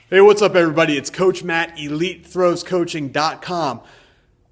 Hey, what's up, everybody? It's Coach Matt, EliteThrowsCoaching.com.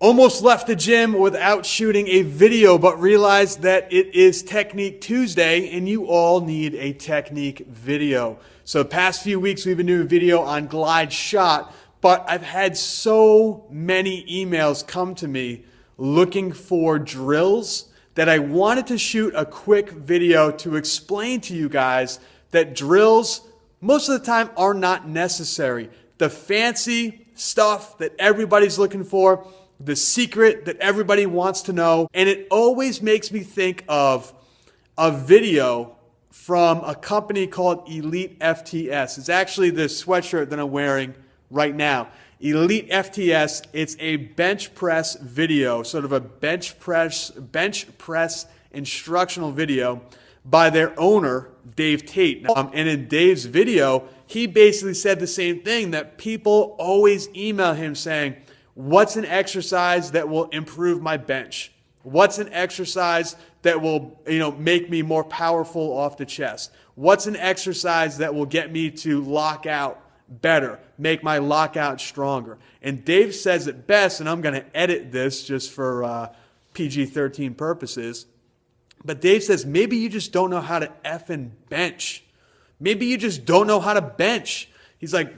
Almost left the gym without shooting a video, but realized that it is Technique Tuesday, and you all need a technique video. So the past few weeks, we've been doing a video on glide shot, but I've had so many emails come to me looking for drills that I wanted to shoot a quick video to explain to you guys that drills most of the time are not necessary. The fancy stuff that everybody's looking for, the secret that everybody wants to know, and it always makes me think of a video from a company called Elite FTS. It's actually the sweatshirt that I'm wearing right now. Elite FTS, it's a bench press video, sort of a bench press instructional video by their owner, Dave Tate. And in Dave's video, he basically said the same thing, that people always email him saying, what's an exercise that will improve my bench? What's an exercise that will, make me more powerful off the chest? What's an exercise that will get me to lock out better, make my lockout stronger? And Dave says it best, and I'm going to edit this just for PG-13 purposes. But Dave says, maybe you just don't know how to effing bench. Maybe you just don't know how to bench. He's like,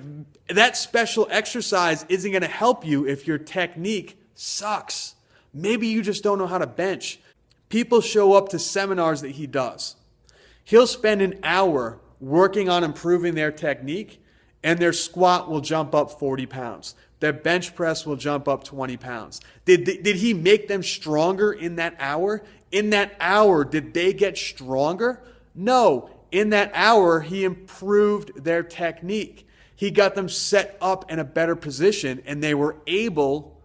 that special exercise isn't going to help you if your technique sucks. Maybe you just don't know how to bench. People show up to seminars that he does. He'll spend an hour working on improving their technique, and their squat will jump up 40 pounds. Their bench press will jump up 20 pounds. Did he make them stronger in that hour? In that hour, did they get stronger? No. In that hour, he improved their technique. He got them set up in a better position, and they were able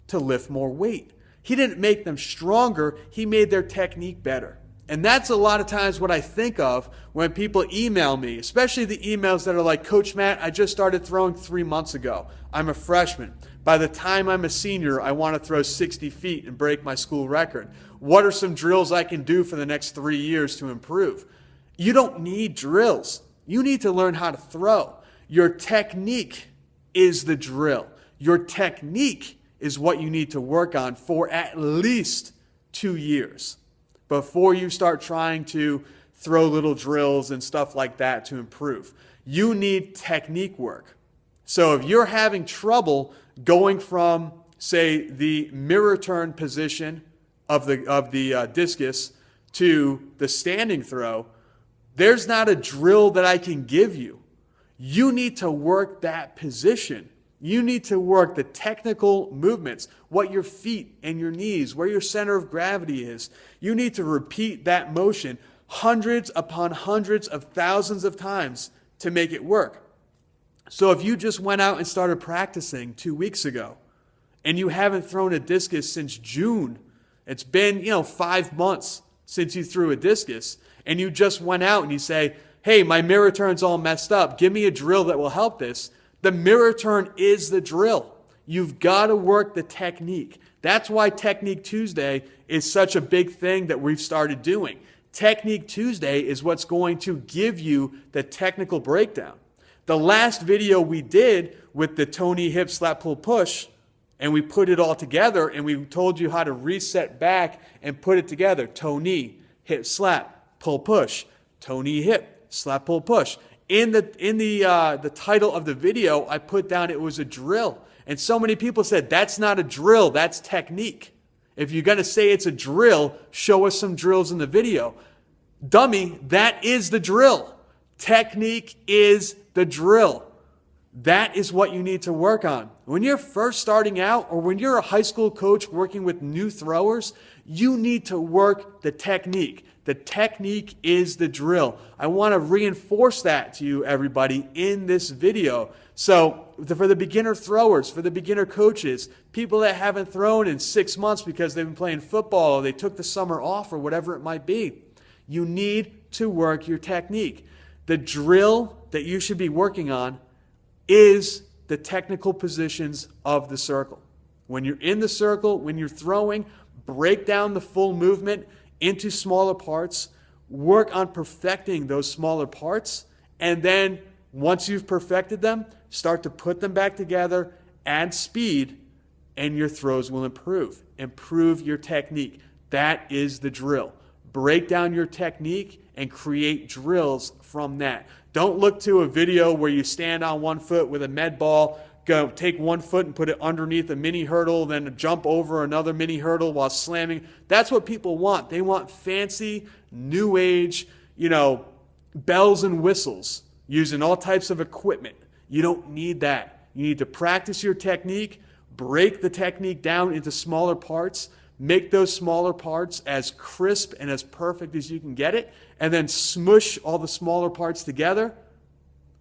to lift more weight. He didn't make them stronger. He made their technique better. And that's a lot of times what I think of when people email me, especially the emails that are like, Coach Matt, I just started throwing 3 months ago. I'm a freshman. By the time I'm a senior, I want to throw 60 feet and break my school record. What are some drills I can do for the next 3 years to improve? You don't need drills. You need to learn how to throw. Your technique is the drill. Your technique is what you need to work on for at least 2 years before you start trying to throw little drills and stuff like that to improve. You need technique work. So if you're having trouble going from, say, the mirror turn position of the discus to the standing throw, there's not a drill that I can give you. You need to work that position. You need to work the technical movements, what your feet and your knees, where your center of gravity is. You need to repeat that motion hundreds upon hundreds of thousands of times to make it work. So if you just went out and started practicing 2 weeks ago and you haven't thrown a discus since June, it's been, 5 months since you threw a discus, and you just went out and you say, hey, my mirror turn's all messed up. Give me a drill that will help this. The mirror turn is the drill. You've got to work the technique. That's why Technique Tuesday is such a big thing that we've started doing. Technique Tuesday is what's going to give you the technical breakdown. The last video we did with the toe, knee, hip, slap, pull, push, and we put it all together, and we told you how to reset back and put it together. Toe, knee, hip, slap, pull, push. Toe, knee, hip, slap, pull, push. In the title of the video, I put down it was a drill. And so many people said, that's not a drill, that's technique. If you're going to say it's a drill, show us some drills in the video. Dummy, that is the drill. Technique is the drill. That is what you need to work on. When you're first starting out, or when you're a high school coach working with new throwers, you need to work the technique. The technique is the drill. I want to reinforce that to you, everybody, in this video. So for the beginner throwers, for the beginner coaches, people that haven't thrown in 6 months because they've been playing football, or they took the summer off, or whatever it might be, you need to work your technique. The drill that you should be working on is the technical positions of the circle. When you're in the circle, when you're throwing, break down the full movement into smaller parts, work on perfecting those smaller parts, and then Once you've perfected them, start to put them back together, add speed, and your throws will improve. Improve your technique. That is the drill. Break down your technique and create drills from that. Don't look to a video where you stand on one foot with a med ball, go take one foot and put it underneath a mini hurdle, then jump over another mini hurdle while slamming. That's what people want. They want fancy, new age, bells and whistles, using all types of equipment. You don't need that. You need to practice your technique, break the technique down into smaller parts, make those smaller parts as crisp and as perfect as you can get it, and then smush all the smaller parts together,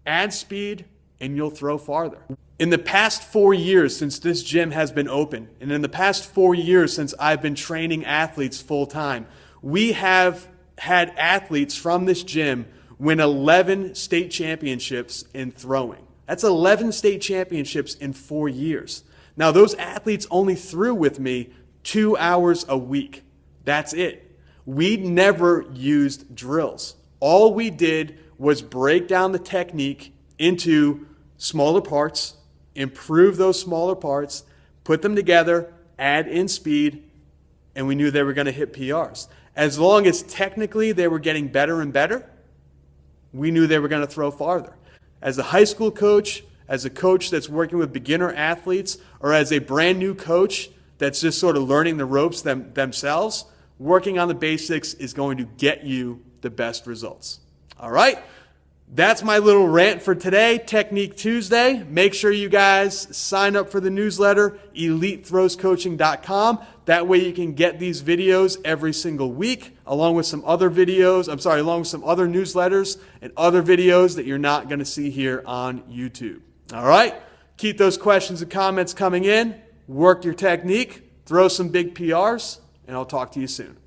add speed, and you'll throw farther. In the past 4 years since this gym has been open, and in the past 4 years since I've been training athletes full time, we have had athletes from this gym win 11 state championships in throwing. That's 11 state championships in 4 years. Now, those athletes only threw with me 2 hours a week. That's it. We never used drills. All we did was break down the technique into smaller parts, improve those smaller parts, put them together, add in speed, and we knew they were going to hit PRs. As long as technically they were getting better and better, we knew they were going to throw farther. As a high school coach, as a coach that's working with beginner athletes, or as a brand new coach that's just sort of learning the ropes themselves, working on the basics is going to get you the best results. All right? That's my little rant for today, Technique Tuesday. Make sure you guys sign up for the newsletter, EliteThrowsCoaching.com. That way you can get these videos every single week, along with some other newsletters and other videos that you're not going to see here on YouTube. All right? Keep those questions and comments coming in. Work your technique, throw some big PRs, and I'll talk to you soon.